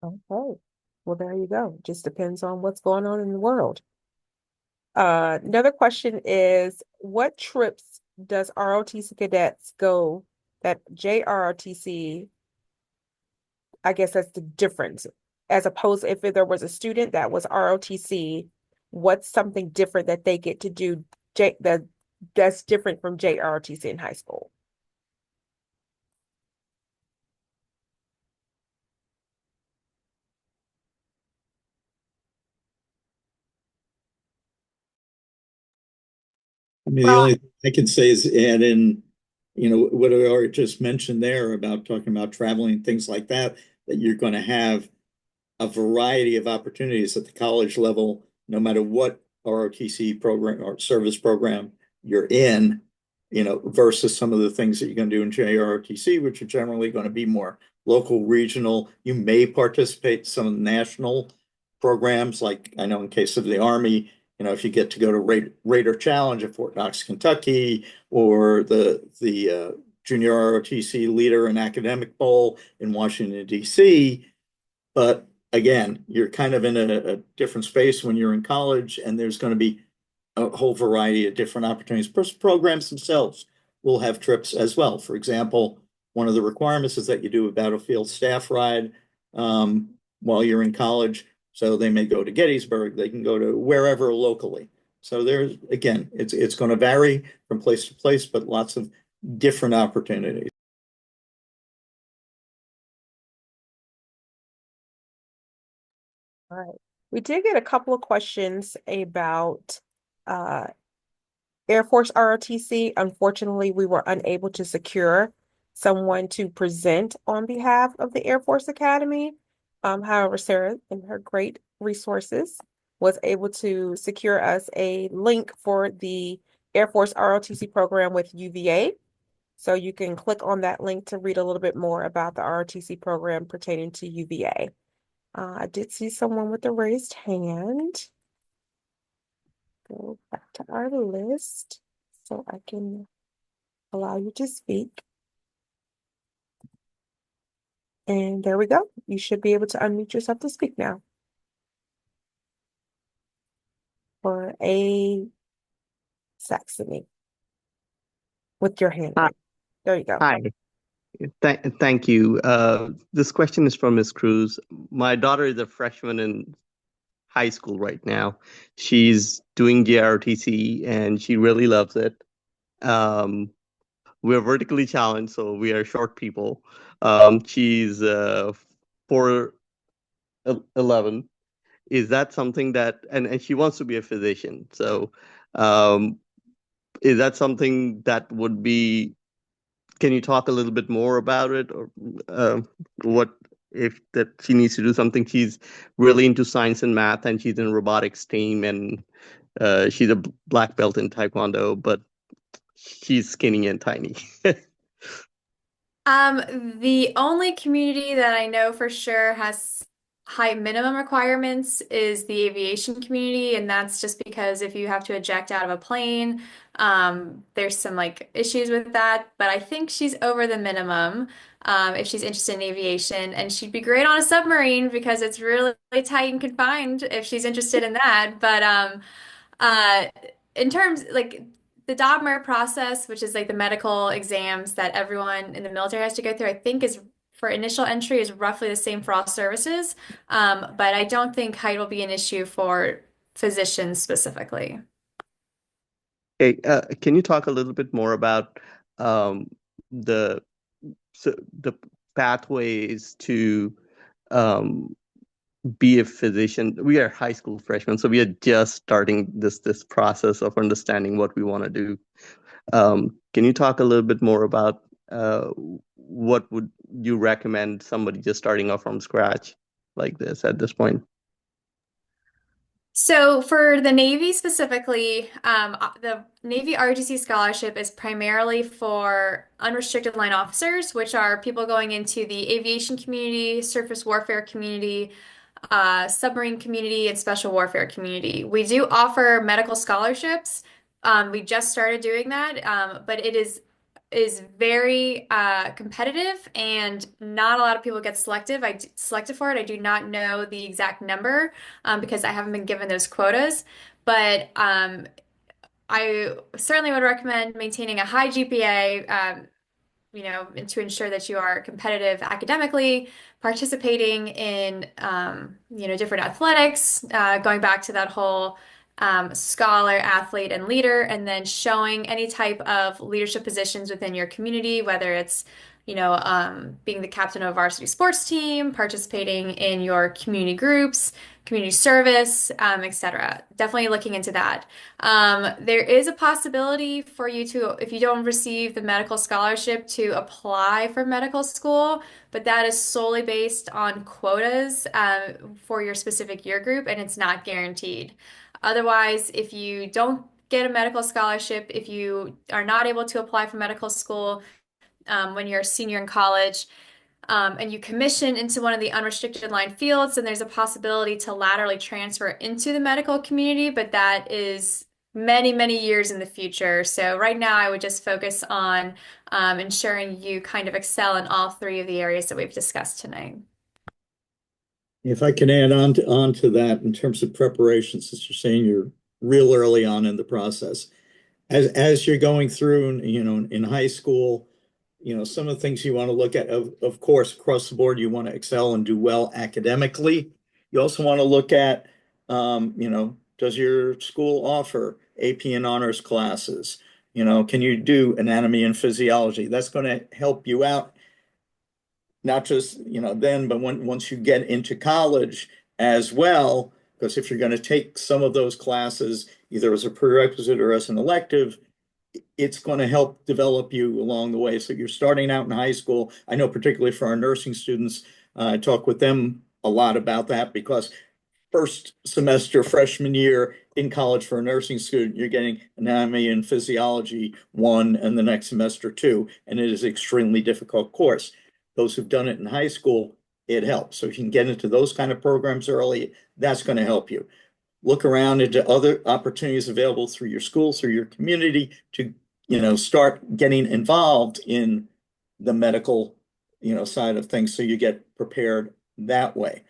S1: Okay. Well, there you go. Just depends on what's going on in the world. Another question is, what trips does ROTC cadets go that JROTC, I guess that's the difference, as opposed if there was a student that was ROTC, what's something different that they get to do that's different from JROTC in high school?
S3: I mean, the
S1: Well,
S3: only thing I can say is add in, what I already just mentioned there about talking about traveling and things like that, that you're going to have a variety of opportunities at the college level, no matter what ROTC program or service program you're in, versus some of the things that you're going to do in JROTC, which are generally going to be more local, regional. You may participate in some of the national programs, like I know in case of the Army, if you get to go to Raider Challenge at Fort Knox, Kentucky, or the Junior ROTC Leader and Academic Bowl in Washington, D.C. But again, you're kind of in a different space when you're in college, and there's going to be a whole variety of different opportunities. Programs themselves will have trips as well. For example, one of the requirements is that you do a battlefield staff ride while you're in college. So they may go to Gettysburg, they can go to wherever locally. So there's, again, it's going to vary from place to place, but lots of different opportunities.
S1: all right. We did get a couple of questions about uh, Air Force ROTC. Unfortunately, we were unable to secure someone to present on behalf of the Air Force Academy. However, Sarah, in her great resources, was able to secure us a link for the Air Force ROTC program with UVA. So you can click on that link to read a little bit more about the ROTC program pertaining to UVA. I did see someone with a raised hand. Go back to our list so I can allow you to speak. And there we go. You should be able to unmute yourself to speak now. For A. Saxony. with your hand
S7: Hi.
S1: raised. There you go.
S7: Hi. Thank you. This question is from Ms. Cruz. My daughter is a freshman in high school right now. She's doing the ROTC and she really loves it. Um, we're vertically challenged, so we are short people. She's 4'11". Is that something that, and she wants to be a physician. So um, is that something that would be, can you talk a little bit more about it, or what if that she needs to do something? She's really into science and math, and she's in robotics team, and she's a black belt in Taekwondo, but she's skinny and tiny.
S4: The only community that I know for sure has high minimum requirements is the aviation community, and that's just because if you have to eject out of a plane, there's some like issues with that. But I think she's over the minimum, if she's interested in aviation, and she'd be great on a submarine because it's really tight and confined if she's interested in that. But uh, in terms like the Dogmer process, which is like the medical exams that everyone in the military has to go through, I think is for initial entry is roughly the same for all services. But I don't think height will be an issue for physicians specifically.
S7: Okay, can you talk a little bit more about um, the the pathways to um, be a physician? We are high school freshmen, so we are just starting this process of understanding what we want to do. Can you talk a little bit more about what would you recommend somebody just starting off from scratch like this at this point?
S4: So for the Navy specifically, the Navy ROTC scholarship is primarily for unrestricted line officers, which are people going into the aviation community, surface warfare community, submarine community, and special warfare community. We do offer medical scholarships. We just started doing that, but it is very competitive and not a lot of people get selected for it. I do not know the exact number because I haven't been given those quotas, but I certainly would recommend maintaining a high GPA, and to ensure that you are competitive academically, participating in, different athletics, going back to that whole scholar, athlete, and leader, and then showing any type of leadership positions within your community, whether it's, being the captain of a varsity sports team, participating in your community groups, community service, etc. Definitely looking into that. There is a possibility for you to, if you don't receive the medical scholarship, to apply for medical school, but that is solely based on quotas for your specific year group, and it's not guaranteed. Otherwise, if you don't get a medical scholarship, if you are not able to apply for medical school when you're a senior in college, and you commission into one of the unrestricted line fields, then there's a possibility to laterally transfer into the medical community, but that is many, many years in the future. So right now, I would just focus on ensuring you kind of excel in all three of the areas that we've discussed tonight.
S3: If I can add on to that in terms of preparation, since you're saying you're real early on in the process, as you're going through, in high school, some of the things you want to look at, of course, across the board, you want to excel and do well academically. You also want to look at, does your school offer AP and honors classes? Can you do anatomy and physiology? That's going to help you out, not just, then, but once you get into college as well, because if you're going to take some of those classes, either as a prerequisite or as an elective, it's going to help develop you along the way. So you're starting out in high school. I know particularly for our nursing students, I talk with them a lot about that because first semester, freshman year in college for a nursing student, you're getting anatomy and physiology 1 and the next semester 2, and it is an extremely difficult course. Those who've done it in high school, it helps. So if you can get into those kind of programs early, that's going to help you. Look around into other opportunities available through your school, through your community to, start getting involved in the medical, side of things so you get prepared that way.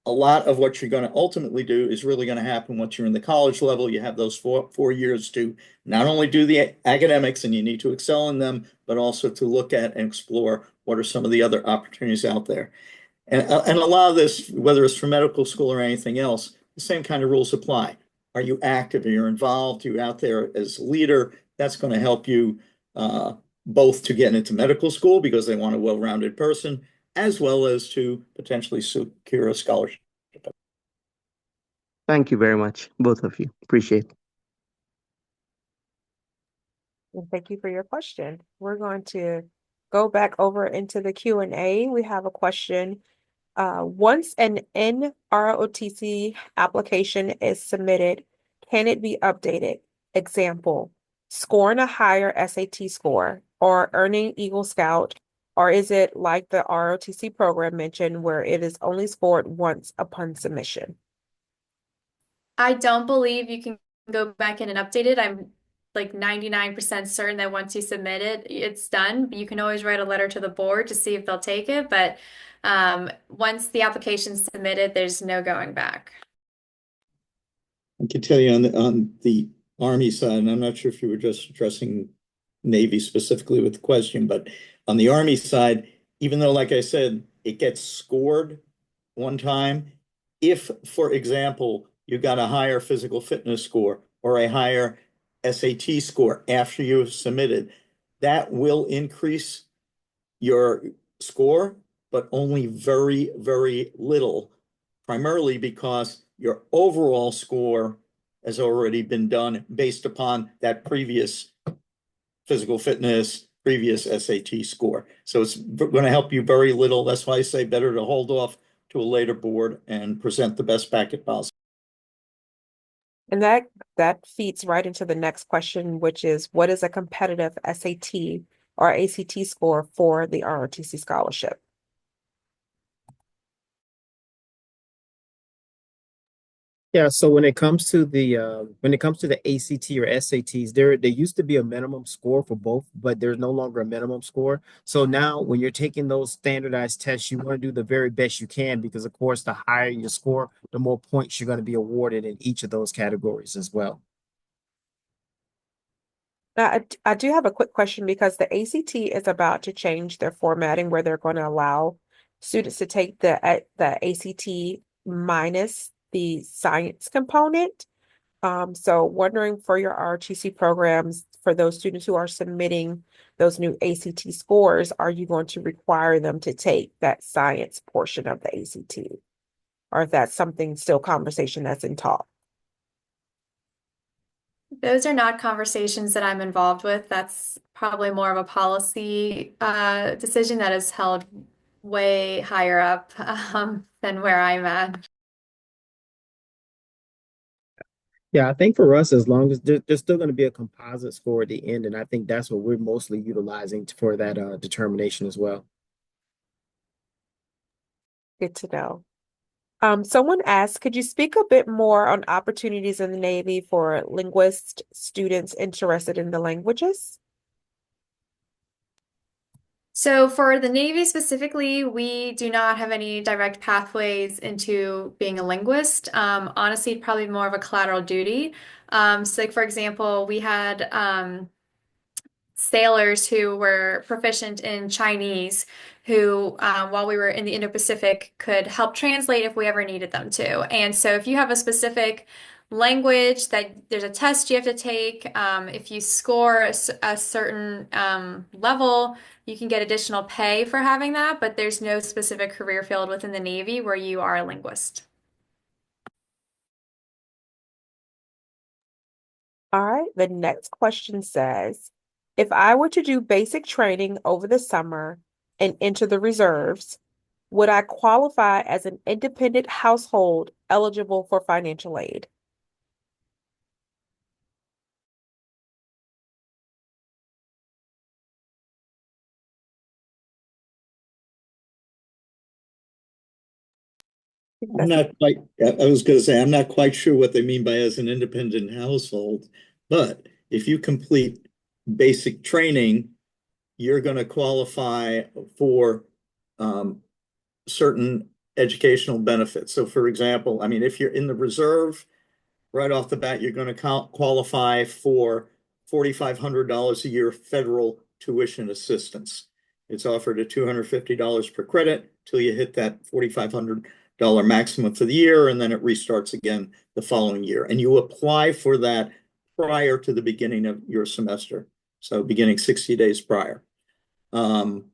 S3: a lot of what you're going to ultimately do is really going to happen once you're in the college level. You have those four years to not only do the academics and you need to excel in them, but also to look at and explore what are some of the other opportunities out there. And a lot of this, whether it's for medical school or anything else, the same kind of rules apply. Are you active? Are you involved? Are you out there as a leader? That's going to help you both to get into medical school because they want a well-rounded person, as well as to potentially secure a scholarship.
S7: Thank you very much, both of you. Appreciate it.
S1: And thank you for your question. We're going to go back over into the Q&A. We have a question. Once an NROTC application is submitted, can it be updated? Example, scoring a higher SAT score or earning Eagle Scout, or is it like the ROTC program mentioned where it is only scored once upon submission?
S4: I don't believe you can go back in and update it. I'm like 99% certain that once you submit it, it's done. You can always write a letter to the board to see if they'll take it, but once the application's submitted, there's no going back.
S3: I can tell you on the Army side, and I'm not sure if you were just addressing Navy specifically with the question, but on the Army side, even though, like I said, it gets scored one time, if, for example, you got a higher physical fitness score or a higher SAT score after you have submitted, that will increase your score, but only very, very little, primarily because your overall score has already been done based upon that previous physical fitness, previous SAT score. So it's going to help you very little. That's why I say better to hold off to a later board and present the best packet possible.
S1: And that feeds right into the next question, which is what is a competitive SAT or ACT score for the ROTC scholarship?
S2: Yeah, so when it comes to the ACT or SATs, there used to be a minimum score for both, but there's no longer a minimum score. So now when you're taking those standardized tests, you want to do the very best you can because of course the higher your score, the more points you're going to be awarded in each of those categories as well.
S1: Now, I do have a quick question because the ACT is about to change their formatting where they're going to allow students to take the ACT minus the science component. So wondering for your ROTC programs, for those students who are submitting those new ACT scores, are you going to require them to take that science portion of the ACT? Or if that's something still conversation that's in talk?
S4: Those are not conversations that I'm involved with. That's probably more of a policy decision that is held way higher up than where I'm at.
S2: Yeah, I think for us, as long as there's still going to be a composite score at the end, and I think that's what we're mostly utilizing for that determination as well.
S1: Good to know. Someone asked, could you speak a bit more on opportunities in the Navy for linguist students interested in the languages?
S4: So for the Navy specifically, we do not have any direct pathways into being a linguist. Honestly, probably more of a collateral duty. So like for example, we had sailors who were proficient in Chinese who, while we were in the Indo-Pacific, could help translate if we ever needed them to. And so if you have a specific language that there's a test you have to take, if you score a certain level, you can get additional pay for having that, but there's no specific career field within the Navy where you are a linguist.
S1: All right, the next question says, if I were to do basic training over the summer and enter the reserves, would I qualify as an independent household eligible for financial aid?
S3: I'm not quite, I was going to say, I'm not quite sure what they mean by as an independent household, but if you complete basic training, you're going to qualify for certain educational benefits. So for example, I mean, if you're in the reserve, right off the bat, you're going to qualify for $4,500 a year federal tuition assistance. It's offered at $250 per credit till you hit that $4,500 maximum for the year, and then it restarts again the following year. And you apply for that prior to the beginning of your semester, so beginning 60 days prior. In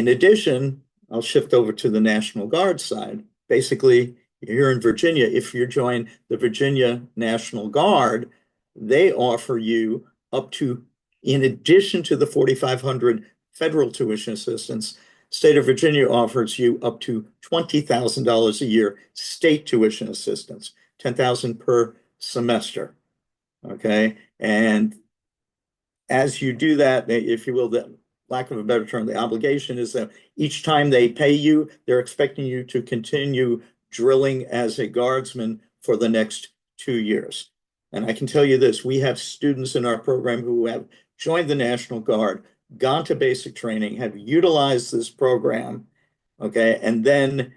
S3: addition, I'll shift over to the National Guard side. Basically, here in Virginia, if you join the Virginia National Guard, they offer you up to, in addition to the $4,500 federal tuition assistance, state of Virginia offers you up to $20,000 a year state tuition assistance, $10,000 per semester. Okay, and as you do that, if you will, the lack of a better term, the obligation is that each time they pay you, they're expecting you to continue drilling as a guardsman for the next 2 years. And I can tell you this, we have students in our program who have joined the National Guard, gone to basic training, have utilized this program, okay, and then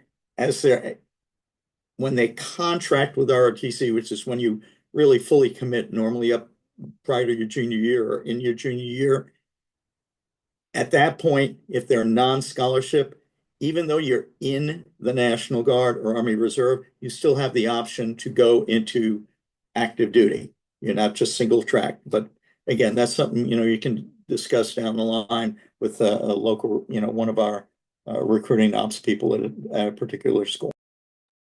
S3: when they contract with ROTC, which is when you really fully commit, normally up prior to your junior year or in your junior year, at that point, if they're non-scholarship, even though you're in the National Guard or Army Reserve, you still have the option to go into active duty. You're not just single track. But again, that's something, you can discuss down the line with a local, one of our recruiting ops people at a particular school.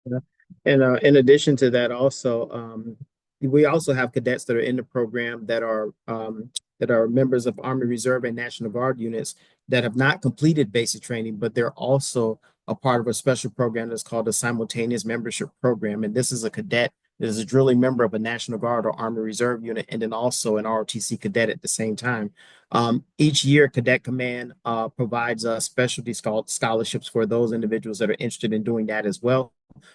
S2: Yeah. And in addition to that, also, we also have cadets that are in the program that are members of Army Reserve and National Guard units that have not completed basic training, but they're also a part of a special program that's called a simultaneous membership program. And this is a cadet that is a drilling member of a National Guard or Army Reserve unit, and then also an ROTC cadet at the same time. Each year, Cadet Command provides specialty scholarships for those individuals that are interested in doing that as well.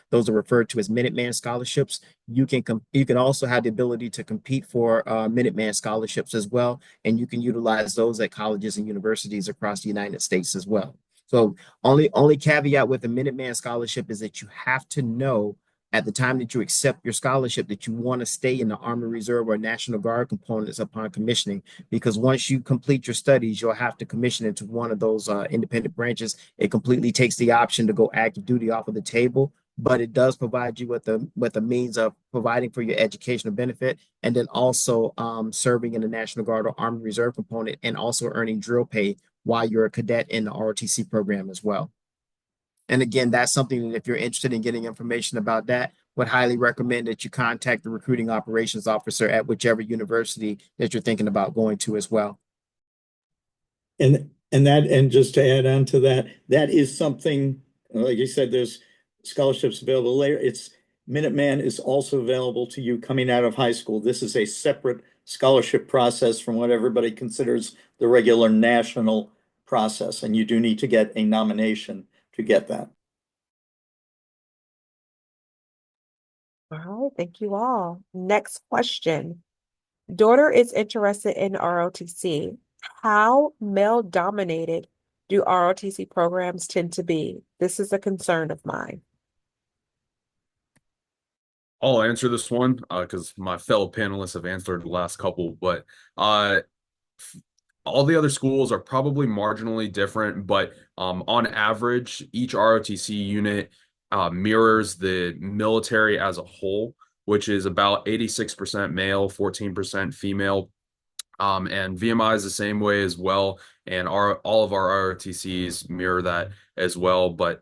S2: Those are referred to as Minuteman scholarships. You can also have the ability to compete for Minuteman scholarships as well, and you can utilize those at colleges and universities across the United States as well. So only caveat with the Minuteman scholarship is that you have to know at the time that you accept your scholarship that you want to stay in the Army Reserve or National Guard components upon commissioning, because once you complete your studies, you'll have to commission into one of those independent branches. It completely takes the option to go active duty off of the table, but it does provide you with the means of providing for your educational benefit, and then also serving in the National Guard or Army Reserve component, and also earning drill pay while you're a cadet in the ROTC program as well. And again, that's something that if you're interested in getting information about that, would highly recommend that you contact the recruiting operations officer at whichever university that you're thinking about going to as well.
S3: And just to add on to that, that is something, like you said, there's scholarships available later. Minuteman is also available to you coming out of high school. This is a separate scholarship process from what everybody considers the regular national process, and you do need to get a nomination to get that.
S1: All right, thank you all. Next question. Daughter is interested in ROTC. How male dominated do ROTC programs tend to be? This is a concern of mine.
S5: I'll answer this one because my fellow panelists have answered the last couple, but all the other schools are probably marginally different, but on average, each ROTC unit mirrors the military as a whole, which is about 86% male, 14% female. And VMI is the same way as well. And all of our ROTCs mirror that as well. But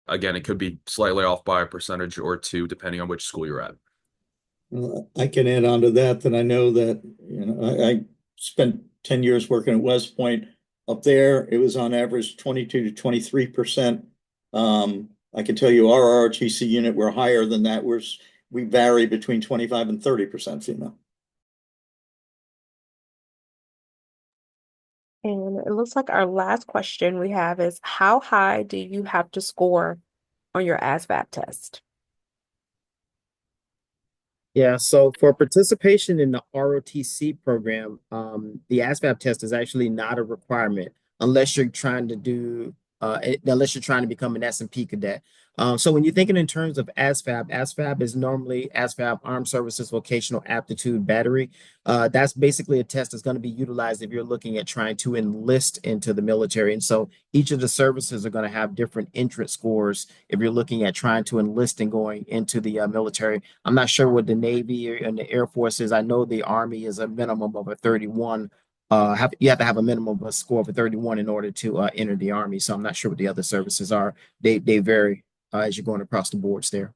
S5: again, it could be slightly off by a percentage or two, depending on which school you're at.
S3: I can add on to that I know that, I spent 10 years working at West Point. Up there, it was on average 22 to 23%. I can tell you our ROTC unit, we're higher than that. We vary between 25 and 30% female.
S1: And it looks like our last question we have is, how high do you have to score on your ASVAB test?
S2: Yeah, so for participation in the ROTC program, the ASVAB test is actually not a requirement unless you're trying to do unless you're trying to become an S&P cadet. So when you're thinking in terms of ASVAB is normally ASVAB Armed Services Vocational Aptitude Battery. That's basically a test that's going to be utilized if you're looking at trying to enlist into the military. And so each of the services are going to have different entrance scores if you're looking at trying to enlist and going into the military. I'm not sure what the Navy and the Air Force is. I know the Army is a minimum of a 31. You have to have a minimum of a score of a 31 in order to enter the Army. So I'm not sure what the other services are. They vary as you're going across the boards there.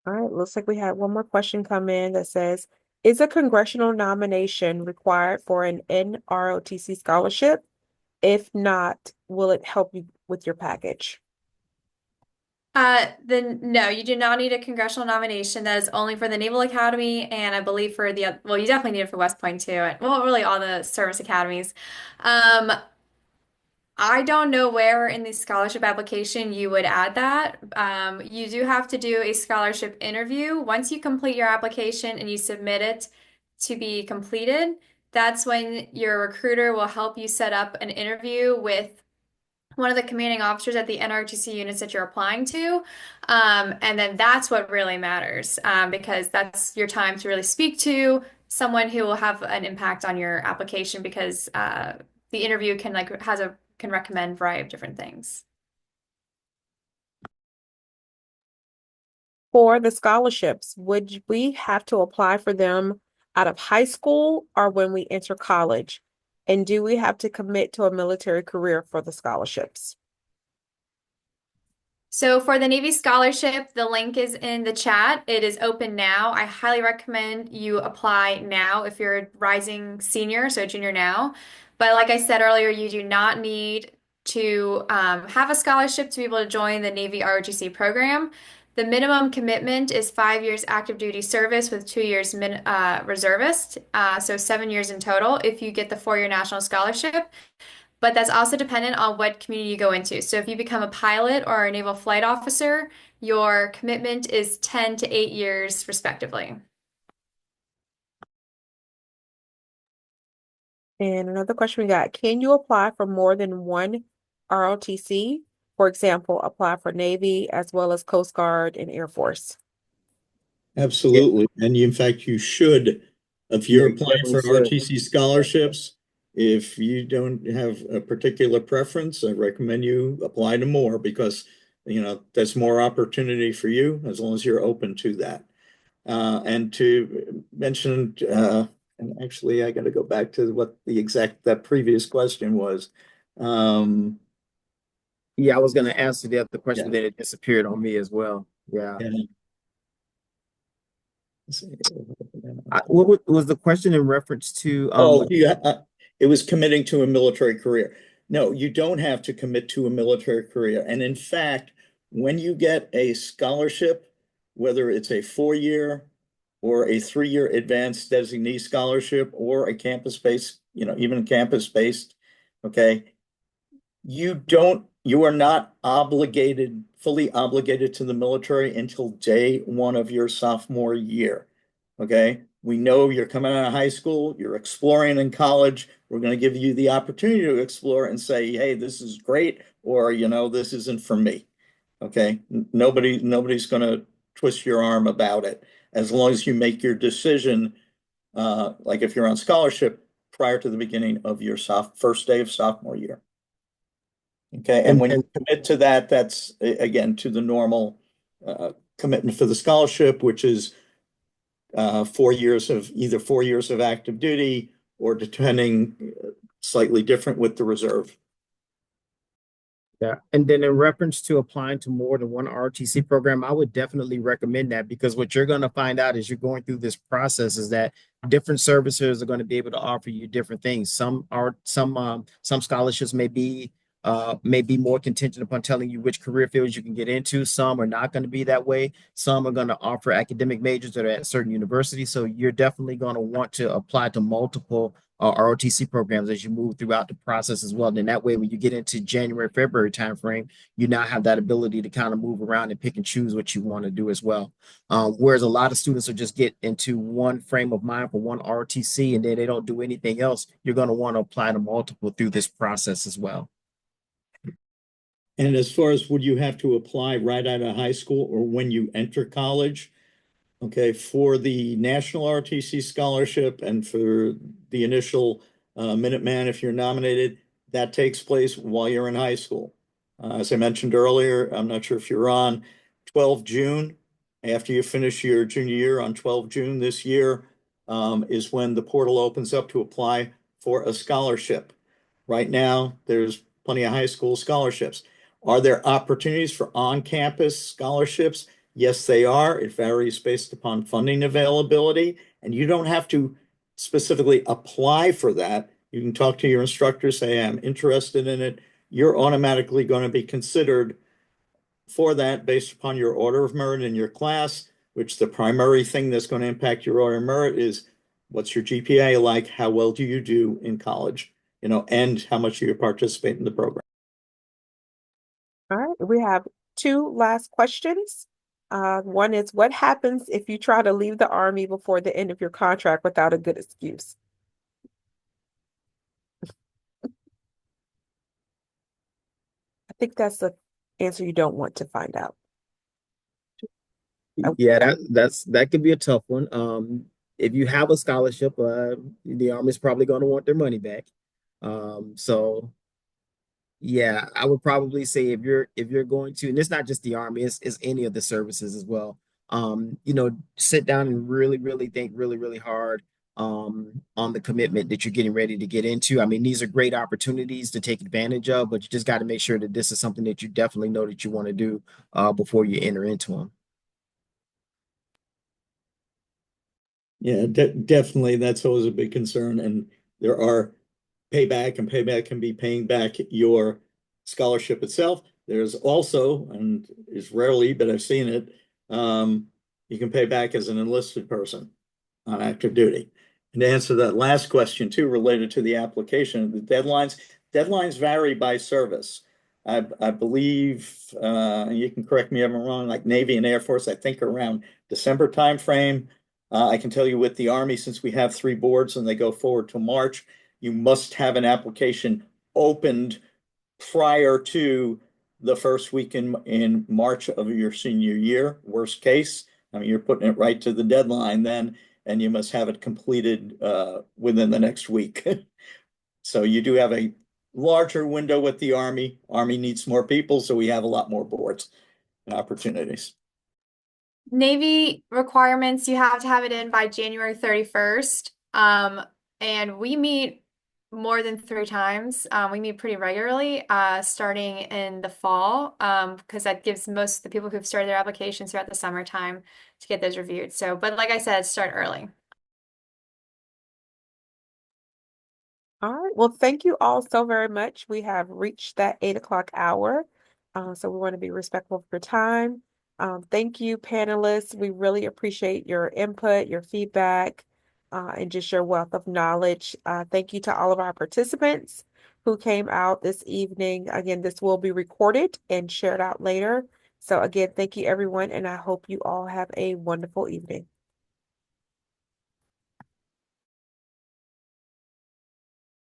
S1: All right, looks like we had one more question come in that says, is a congressional nomination required for an NROTC scholarship? If not, will it help you with your package?
S4: Then no, you do not need a congressional nomination. That is only for the Naval Academy, and I believe for well, you definitely need it for West Point too. And, well, really all the service academies. I don't know where in the scholarship application you would add that. You do have to do a scholarship interview. Once you complete your application and you submit it to be completed, that's when your recruiter will help you set up an interview with one of the commanding officers at the NRTC units that you're applying to. And then that's what really matters, because that's your time to really speak to someone who will have an impact on your application, because the interview can recommend a variety of different things.
S1: For the scholarships, would we have to apply for them out of high school or when we enter college? And do we have to commit to a military career for the scholarships?
S4: So for the Navy scholarship, the link is in the chat. It is open now. I highly recommend you apply now if you're a rising senior, so junior now. But like I said earlier, you do not need to have a scholarship to be able to join the Navy ROTC program. The minimum commitment is 5 years active duty service with 2 years reservist, so 7 years in total if you get the 4-year national scholarship. But that's also dependent on what community you go into. So if you become a pilot or a naval flight officer, your commitment is 10 to 8 years respectively.
S1: And another question we got, can you apply for more than one ROTC? For example, apply for Navy as well as Coast Guard and Air Force.
S3: Absolutely. And in fact, you should, if you're
S2: Yeah,
S3: applying for
S2: definitely
S3: RTC scholarships, if you don't have a particular preference, I recommend you apply to more, because, there's more opportunity for you as long as you're open to that. And to mention, and actually I got to go back to what that previous question was.
S2: Yeah, I was going to answer the other question,
S3: Yeah.
S2: but then it disappeared on me as well. Yeah. What was the question in reference to?
S3: It was committing to a military career. No, you don't have to commit to a military career. And in fact, when you get a scholarship, whether it's a 4-year or a 3-year advanced designee scholarship or a campus-based, even campus-based, okay, you are not fully obligated to the military until day one of your sophomore year. Okay. We know you're coming out of high school, you're exploring in college. We're going to give you the opportunity to explore and say, hey, this is great, or, this isn't for me. Okay. Nobody's going to twist your arm about it as long as you make your decision. Like if you're on scholarship prior to the beginning of your first day of sophomore year. Okay, and when you commit to that, that's again to the normal commitment for the scholarship, which is 4 years of active duty, or depending slightly different with the reserve.
S2: Yeah, and then in reference to applying to more than one ROTC program, I would definitely recommend that, because what you're going to find out as you're going through this process is that different services are going to be able to offer you different things. Some scholarships may be may be more contingent upon telling you which career fields you can get into. Some are not going to be that way. Some are going to offer academic majors that are at certain universities. So you're definitely going to want to apply to multiple ROTC programs as you move throughout the process as well. Then that way, when you get into January, February timeframe, you now have that ability to kind of move around and pick and choose what you want to do as well. Whereas a lot of students will just get into one frame of mind for one ROTC and then they don't do anything else, you're going to want to apply to multiple through this process as well.
S3: And as far as would you have to apply right out of high school or when you enter college? Okay, for the National ROTC Scholarship and for the initial Minuteman, if you're nominated, that takes place while you're in high school. As I mentioned earlier, I'm not sure if you're on 12 June, after you finish your junior year on 12 June this year, is when the portal opens up to apply for a scholarship. Right now, there's plenty of high school scholarships. Are there opportunities for on-campus scholarships? Yes, they are. It varies based upon funding availability, and you don't have to specifically apply for that. You can talk to your instructor, say, I'm interested in it. You're automatically going to be considered for that based upon your order of merit in your class, which the primary thing that's going to impact your order of merit is what's your GPA like? How well do you do in college? And how much do you participate in the program?
S1: All right, we have two last questions. One is, what happens if you try to leave the Army before the end of your contract without a good excuse? I think that's the answer you don't want to find out.
S2: Yeah, that could be a tough one. If you have a scholarship, the Army's probably going to want their money back. So yeah, I would probably say if you're going to, and it's not just the Army, it's any of the services as well. Sit down and really, really think really, really hard on the commitment that you're getting ready to get into. I mean, these are great opportunities to take advantage of, but you just got to make sure that this is something that you definitely know that you want to do before you enter into them.
S3: Yeah, definitely. That's always a big concern. And there are payback, and payback can be paying back your scholarship itself. There's also, and it's rarely, but I've seen it, you can pay back as an enlisted person on active duty. And to answer that last question too, related to the application, the deadlines vary by service. I believe, you can correct me if I'm wrong, like Navy and Air Force, I think around December timeframe. I can tell you with the Army, since we have 3 boards and they go forward to March, you must have an application opened prior to the first week in March of your senior year, worst case. I mean, you're putting it right to the deadline then, and you must have it completed within the next week. So you do have a larger window with the Army. Army needs more people, so we have a lot more boards and opportunities.
S4: Navy requirements, you have to have it in by January 31st. And we meet more than 3 times. We meet pretty regularly, starting in the fall, because that gives most of the people who've started their applications throughout the summertime to get those reviewed. So, but like I said, start early.
S1: All right. Well, thank you all so very much. We have reached that 8 o'clock hour. So we want to be respectful of your time. Thank you, panelists. We really appreciate your input, your feedback, and just your wealth of knowledge. Thank you to all of our participants who came out this evening. Again, this will be recorded and shared out later. So again, thank you, everyone, and I hope you all have a wonderful evening.